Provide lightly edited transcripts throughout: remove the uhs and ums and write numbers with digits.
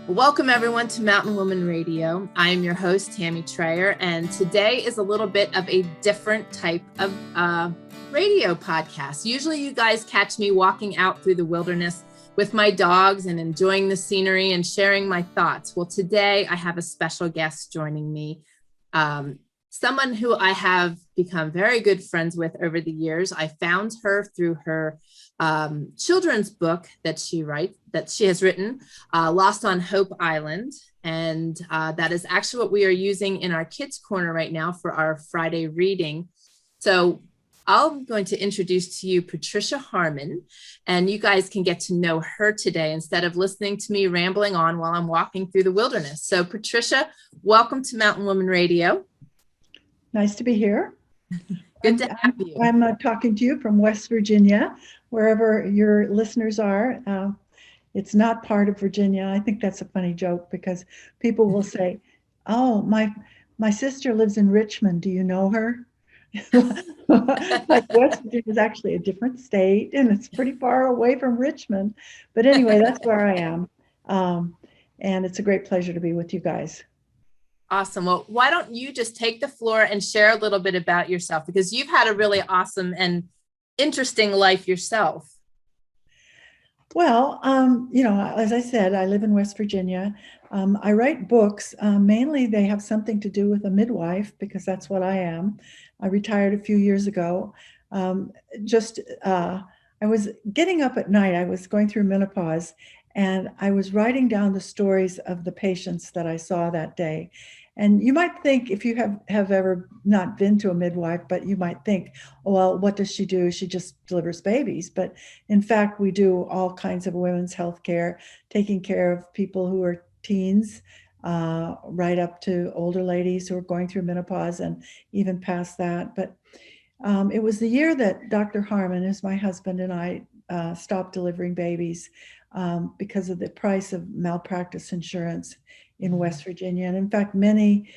Welcome everyone to Mountain Woman Radio. I am your host, Tammy Trayer, and today is a little bit of a different type of radio podcast. Usually you guys catch me walking out through the wilderness with my dogs and enjoying the scenery and sharing my thoughts. Well, today I have a special guest joining me, someone who I have become very good friends with over the years. I found her through her children's book that she has written, Lost on Hope Island. And that is actually what we are using in our Kids Corner right now for our Friday reading. So I'm going to introduce to you Patricia Harman, and you guys can get to know her today instead of listening to me rambling on while I'm walking through the wilderness. So Patricia, welcome to Mountain Woman Radio. Nice to be here. Good to have you. I'm talking to you from West Virginia, wherever your listeners are. It's not part of Virginia. I think that's a funny joke because people will say, "Oh, my sister lives in Richmond. Do you know her?" Like West Virginia is actually a different state, and it's pretty far away from Richmond. But anyway, that's where I am, and it's a great pleasure to be with you guys. Awesome. Well, why don't you just take the floor and share a little bit about yourself, because you've had a really awesome and interesting life yourself. Well, as I said, I live in West Virginia. I write books. Mainly they have something to do with a midwife because that's what I am. I retired a few years ago. I was getting up at night. I was going through menopause and I was writing down the stories of the patients that I saw that day. And you might think, if you have ever not been to a midwife, but you might think, oh, well, what does she do? She just delivers babies. But in fact, we do all kinds of women's health care, taking care of people who are teens, right up to older ladies who are going through menopause and even past that. But it was the year that Dr. Harman, who's my husband, and I stopped delivering babies because of the price of malpractice insurance in West Virginia. And in fact, many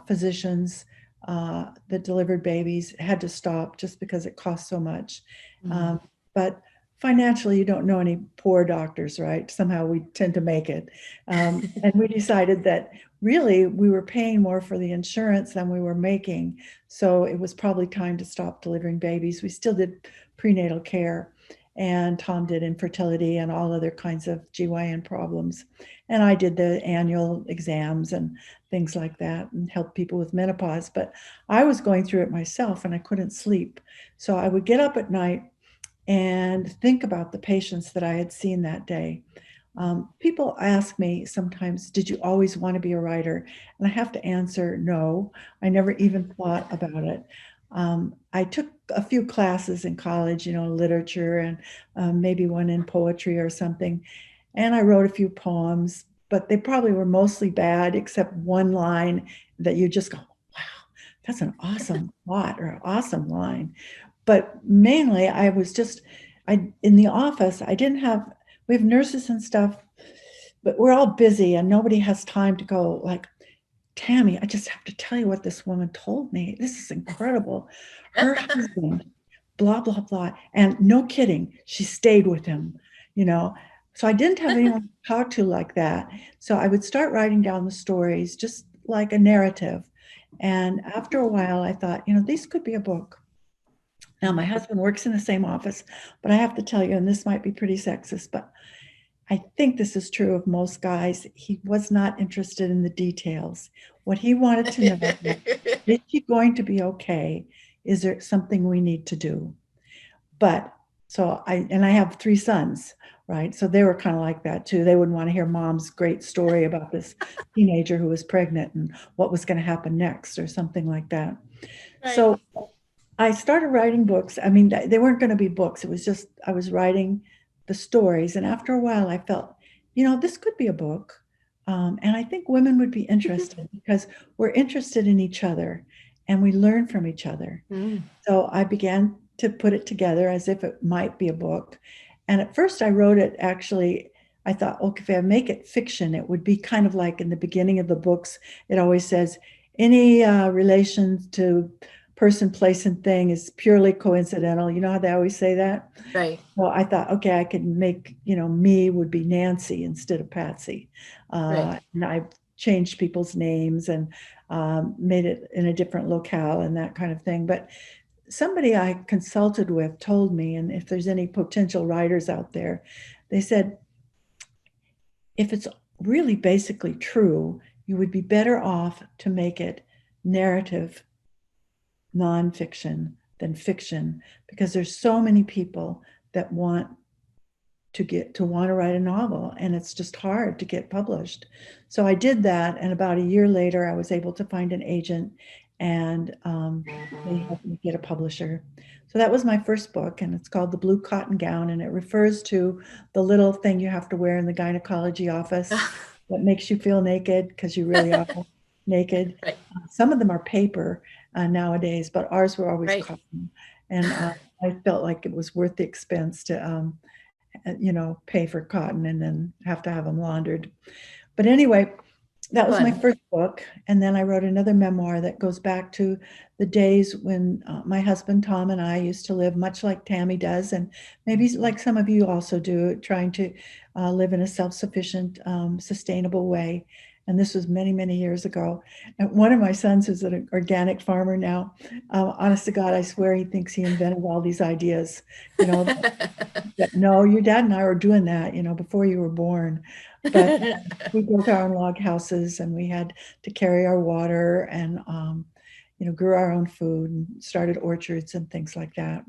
physicians that delivered babies had to stop just because it cost so much. Mm-hmm. But financially, you don't know any poor doctors, right? Somehow we tend to make it. And we decided that really we were paying more for the insurance than we were making. So it was probably time to stop delivering babies. We still did prenatal care, and Tom did infertility and all other kinds of GYN problems. And I did the annual exams and things like that and helped people with menopause. But I was going through it myself and I couldn't sleep. So I would get up at night and think about the patients that I had seen that day. People ask me sometimes, did you always want to be a writer? And I have to answer, no, I never even thought about it. I took a few classes in college, literature and maybe one in poetry or something. And I wrote a few poems, but they probably were mostly bad, except one line that you just go, wow, that's an awesome thought or an awesome line. But mainly in the office, we have nurses and stuff, but we're all busy and nobody has time to go like, Tammy, I just have to tell you what this woman told me. This is incredible. Her husband, blah, blah, blah. And no kidding, she stayed with him, So I didn't have anyone to talk to like that. So I would start writing down the stories, just like a narrative. And after a while, I thought, these could be a book. Now, my husband works in the same office, but I have to tell you, and this might be pretty sexist, but I think this is true of most guys. He was not interested in the details. What he wanted to know is she going to be okay? Is there something we need to do? But I have 3 sons, right? So they were kind of like that too. They wouldn't want to hear mom's great story about this teenager who was pregnant and what was going to happen next or something like that. Right. So I started writing books. I mean, they weren't going to be books. It was just, I was writing the stories. And after a while, I felt, this could be a book. And I think women would be interested because we're interested in each other and we learn from each other. Mm. So I began to put it together as if it might be a book. And at first I wrote it, actually, I thought, okay, if I make it fiction, it would be kind of like in the beginning of the books, it always says, any relation to person, place, and thing is purely coincidental. You know how they always say that? Right. Well, I thought, okay, I could make, me would be Nancy instead of Patsy. Right. And I changed people's names and made it in a different locale and that kind of thing. But somebody I consulted with told me, and if there's any potential writers out there, they said, if it's really basically true, you would be better off to make it narrative nonfiction than fiction, because there's so many people that want to write a novel, and it's just hard to get published. So I did that, and about a year later I was able to find an agent, and they helped me get a publisher. So that was my first book, and it's called The Blue Cotton Gown, and it refers to the little thing you have to wear in the gynecology office that makes you feel naked, because you really are naked. Right. Some of them are paper nowadays, but ours were always Right. cotton. And I felt like it was worth the expense to, pay for cotton and then have to have them laundered. But anyway, that was my first book. And then I wrote another memoir that goes back to the days when my husband, Tom, and I used to live much like Tammy does, and maybe like some of you also do, trying to live in a self-sufficient, sustainable way. And this was many, many years ago. And one of my sons is an organic farmer now. Honest to God, I swear he thinks he invented all these ideas, that no, your dad and I were doing that, before you were born. But we built our own log houses, and we had to carry our water, and, grew our own food and started orchards and things like that.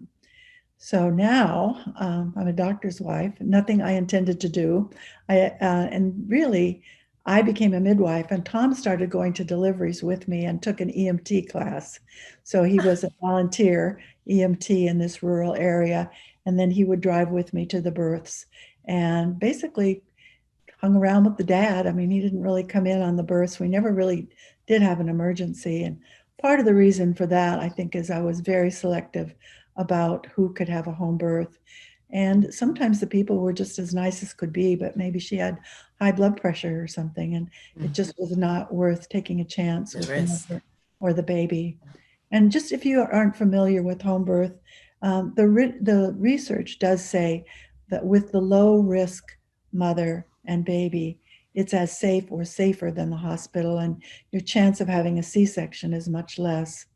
So now I'm a doctor's wife, nothing I intended to do. And really, I became a midwife, and Tom started going to deliveries with me and took an EMT class. So he was a volunteer EMT in this rural area, and then he would drive with me to the births and basically hung around with the dad. I mean, he didn't really come in on the births. We never really did have an emergency. And part of the reason for that, I think, is I was very selective about who could have a home birth. And sometimes the people were just as nice as could be, but maybe she had high blood pressure or something, and it just was not worth taking a chance with the mother or the baby. And just if you aren't familiar with home birth, the research does say that with the low risk mother and baby, it's as safe or safer than the hospital, and your chance of having a C-section is much less.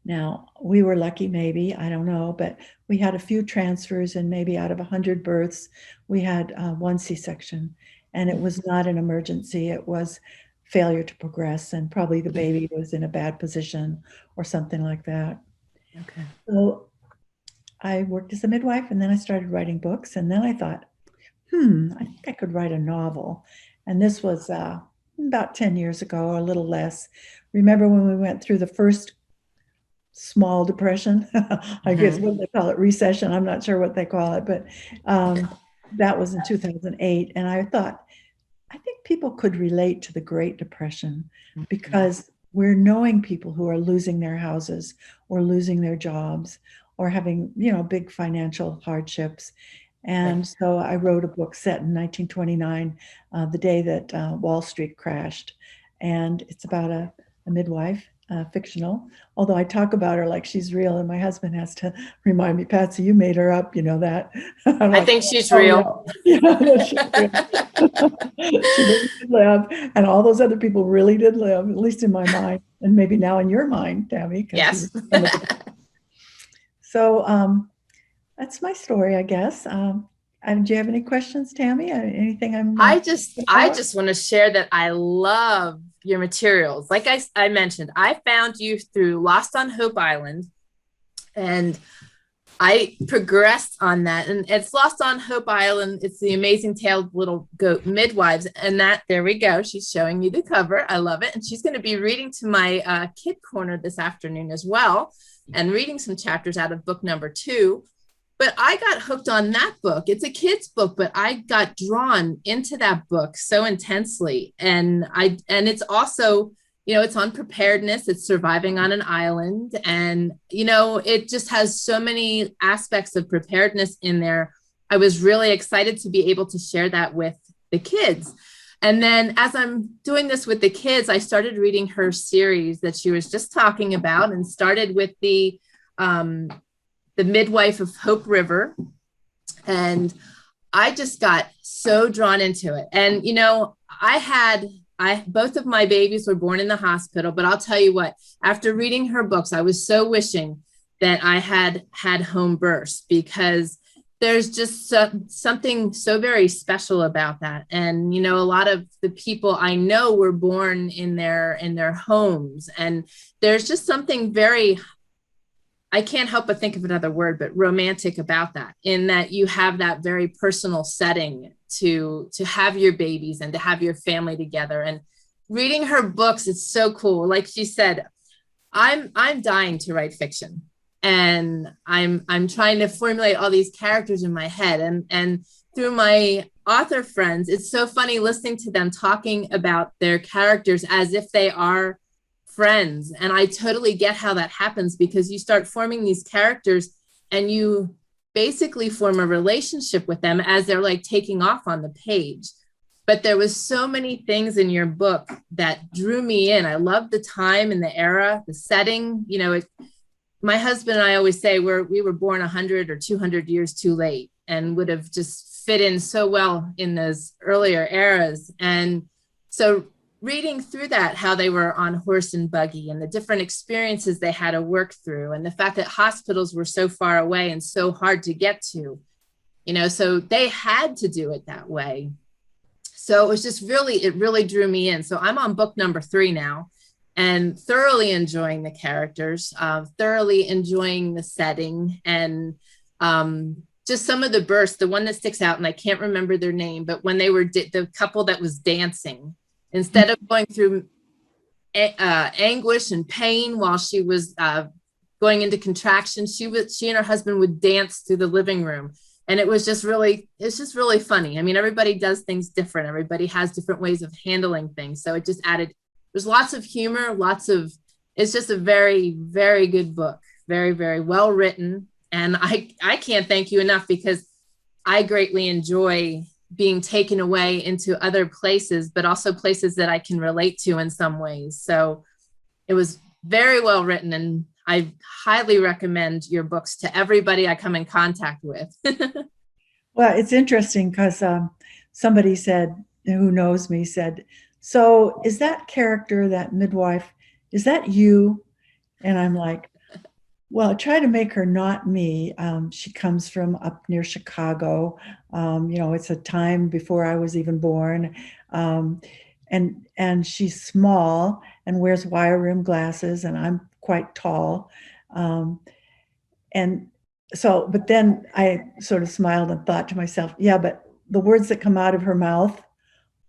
Now, we were lucky, maybe, I don't know, but we had a few transfers, and maybe out of 100 births, we had one C-section, and it was not an emergency. It was failure to progress, and probably the baby was in a bad position or something like that. Okay. So I worked as a midwife, and then I started writing books, and then I thought, I think I could write a novel. And this was about 10 years ago, or a little less. Remember when we went through the first small depression? I guess what they call it, recession. I'm not sure what they call it, but that was in 2008. And I thought, I think people could relate to the Great Depression, because we're knowing people who are losing their houses or losing their jobs or having, big financial hardships. And so I wrote a book set in 1929, the day that Wall Street crashed. And it's about a midwife, fictional, although I talk about her like she's real. And my husband has to remind me, Patsy, you made her up, that. I think she's real. Yeah, she's real. She really did live. And all those other people really did live, at least in my mind. And maybe now in your mind, Tammy. Yes. So that's my story, I guess. Do you have any questions, Tammy? Anything I just want to share that I love your materials. Like I mentioned, I found you through Lost on Hope Island, and I progressed on that. And it's Lost on Hope Island. It's the amazing tale of little goat midwives. And there we go. She's showing you the cover. I love it. And she's going to be reading to my kid corner this afternoon as well, and reading some chapters out of book number 2. But I got hooked on that book. It's a kid's book, but I got drawn into that book so intensely. And it's also, it's on preparedness. It's surviving on an island. And, it just has so many aspects of preparedness in there. I was really excited to be able to share that with the kids. And then as I'm doing this with the kids, I started reading her series that she was just talking about, and started with the Midwife of Hope River. And I just got so drawn into it. And, you know, both of my babies were born in the hospital, but I'll tell you what, after reading her books, I was so wishing that I had home births, because there's just something so very special about that. And, you know, a lot of the people I know were born in their homes, and there's just something very, I can't help but think of another word, but romantic about that, in that you have that very personal setting to have your babies and to have your family together. And reading her books, it's so cool. Like she said, I'm dying to write fiction, and I'm trying to formulate all these characters in my head. And through my author friends, it's so funny listening to them talking about their characters as if they are friends. And I totally get how that happens, because you start forming these characters and you basically form a relationship with them as they're like taking off on the page. But there was so many things in your book that drew me in. I love the time and the era, the setting. You know, my husband and I always say we were born 100 or 200 years too late, and would have just fit in so well in those earlier eras. And so reading through that, how they were on horse and buggy, and the different experiences they had to work through, and the fact that hospitals were so far away and so hard to get to, you know, so they had to do it that way. So it was just it really drew me in. So I'm on book number 3 now, and thoroughly enjoying the characters, thoroughly enjoying the setting, and just some of the bursts. The one that sticks out, and I can't remember their name, but when they were the couple that was dancing, instead of going through anguish and pain while she was going into contraction, she and her husband would dance through the living room. And it's just really funny. I mean, everybody does things different. Everybody has different ways of handling things. So it just added, there's lots of humor, it's just a very, very good book. Very, very well written. And I can't thank you enough, because I greatly enjoy being taken away into other places, but also places that I can relate to in some ways. So it was very well written, and I highly recommend your books to everybody I come in contact with. Well, it's interesting because somebody said, who knows me, said, so is that character, that midwife, is that you? And I'm like, well, I try to make her not me. She comes from up near Chicago. You know, it's a time before I was even born. And she's small and wears wire rim glasses, and I'm quite tall. And so, but then I sort of smiled and thought to myself, yeah, but the words that come out of her mouth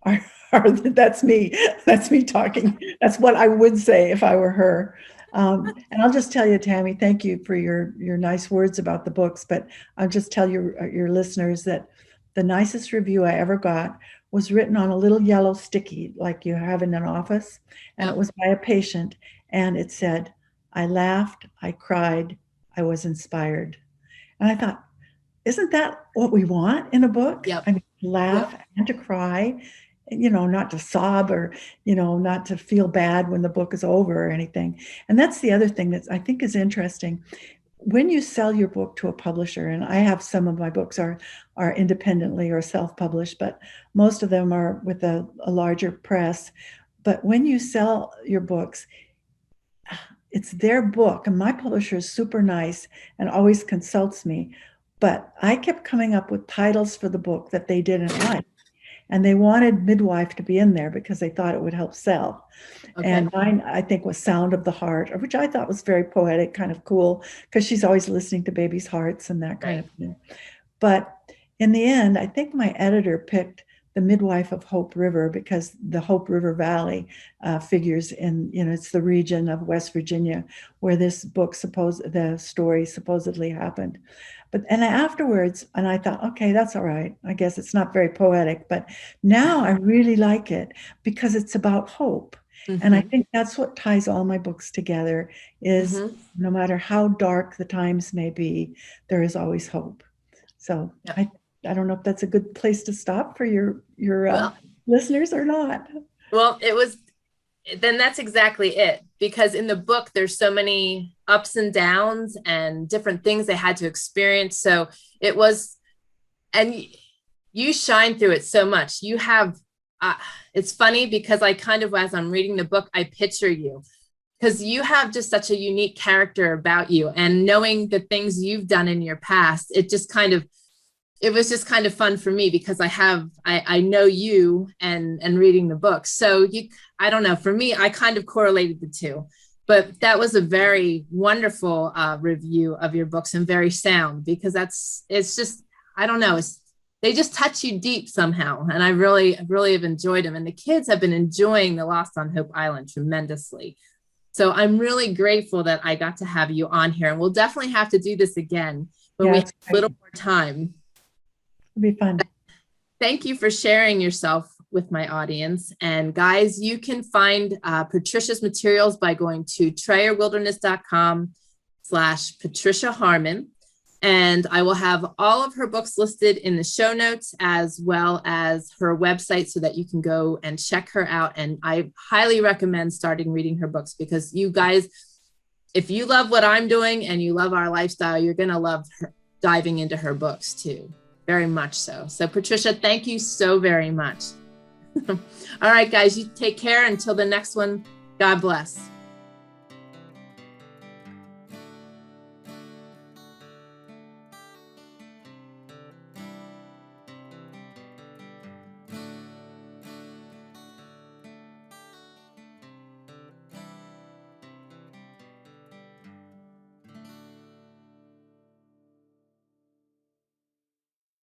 are that's me. That's me talking. That's what I would say if I were her. And I'll just tell you, Tammy, thank you for your nice words about the books, but I'll just tell your listeners that the nicest review I ever got was written on a little yellow sticky like you have in an office, and it was by a patient, and it said, I laughed, I cried, I was inspired. And I thought, isn't that what we want in a book? Yep. I mean, laugh and to cry, you know, not to sob, or, you know, not to feel bad when the book is over or anything. And that's the other thing that I think is interesting. When you sell your book to a publisher, and I have some of my books are independently or self-published, but most of them are with a larger press. But when you sell your books, it's their book, and my publisher is super nice and always consults me. But I kept coming up with titles for the book that they didn't like. And they wanted midwife to be in there because they thought it would help sell. Okay. And mine, I think, was Sound of the Heart, which I thought was very poetic, kind of cool, because she's always listening to babies' hearts and that kind of thing. But in the end, I think my editor picked The Midwife of Hope River because the Hope River Valley figures in, you know, it's the region of West Virginia where this book, the story supposedly happened. And afterwards, and I thought, okay, that's all right. I guess it's not very poetic, but now I really like it because it's about hope. Mm-hmm. And I think that's what ties all my books together is no matter how dark the times may be, there is always hope. So I don't know if that's a good place to stop for your well, listeners or not. Well, then that's exactly it. Because in the book, there's so many ups and downs and different things they had to experience. So it was, and you shine through it so much. You have, it's funny because I kind of, as I'm reading the book, I picture you because you have just such a unique character about you, and knowing the things you've done in your past, it was just kind of fun for me because I know you and reading the book. So I don't know, for me, I kind of correlated the two, but that was a very wonderful review of your books and very sound, because it's just, I don't know, they just touch you deep somehow. And I really have enjoyed them. And the kids have been enjoying the Lost on Hope Island tremendously. So I'm really grateful that I got to have you on here, and we'll definitely have to do this again when we have a little more time. It'll be fun. Thank you for sharing yourself with my audience. And guys, you can find Patricia's materials by going to trayerwilderness.com/Patricia Harman. And I will have all of her books listed in the show notes, as well as her website, so that you can go and check her out. And I highly recommend starting reading her books, because you guys, if you love what I'm doing and you love our lifestyle, you're going to love diving into her books too. Very much so. So Patricia, thank you so very much. All right, guys, you take care. Until the next one, God bless.